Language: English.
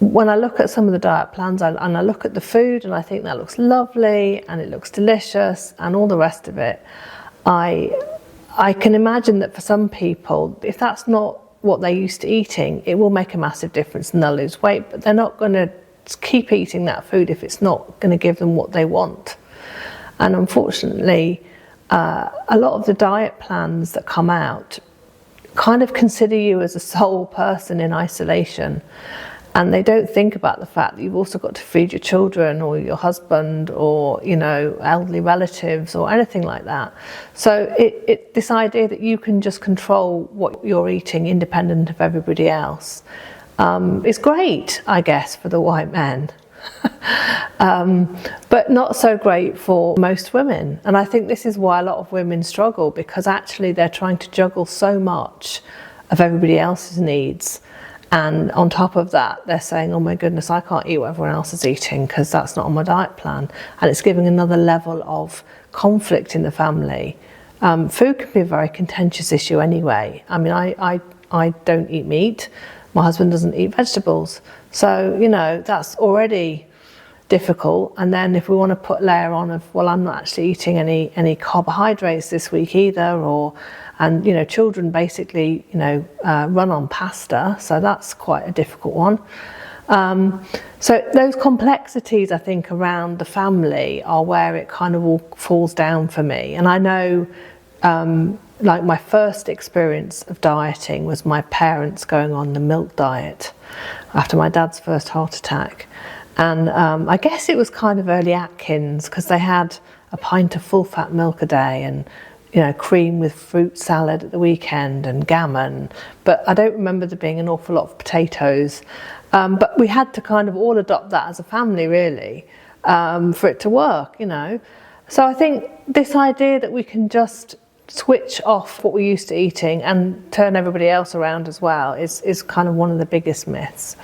when I look at some of the diet plans and I look at the food and I think that looks lovely and it looks delicious and all the rest of it, I can imagine that for some people, if that's not what they're used to eating, it will make a massive difference and they'll lose weight, but they're not going to keep eating that food if it's not going to give them what they want. And unfortunately, a lot of the diet plans that come out kind of consider you as a sole person in isolation, and they don't think about the fact that you've also got to feed your children or your husband or, you know, elderly relatives or anything like that. So this idea that you can just control what you're eating independent of everybody else is great, I guess, for the white men. But not so great for most women. And I think this is why a lot of women struggle, because actually they're trying to juggle so much of everybody else's needs. And on top of that, they're saying, oh my goodness, I can't eat what everyone else is eating because that's not on my diet plan. And it's giving another level of conflict in the family. Food can be a very contentious issue anyway. I mean, I don't eat meat. My husband doesn't eat vegetables. So, you know, that's already difficult. And then if we want to put layer on of, well, I'm not actually eating any carbohydrates this week either, and, you know, children basically, you know, run on pasta. So that's quite a difficult one. So those complexities, I think, around the family are where it kind of all falls down for me. And I know, like my first experience of dieting was my parents going on the milk diet after my dad's first heart attack. And I guess it was kind of early Atkins, because they had a pint of full fat milk a day and, you know, cream with fruit salad at the weekend and gammon. But I don't remember there being an awful lot of potatoes. But we had to kind of all adopt that as a family, really, for it to work, you know. So I think this idea that we can just switch off what we're used to eating and turn everybody else around as well is kind of one of the biggest myths.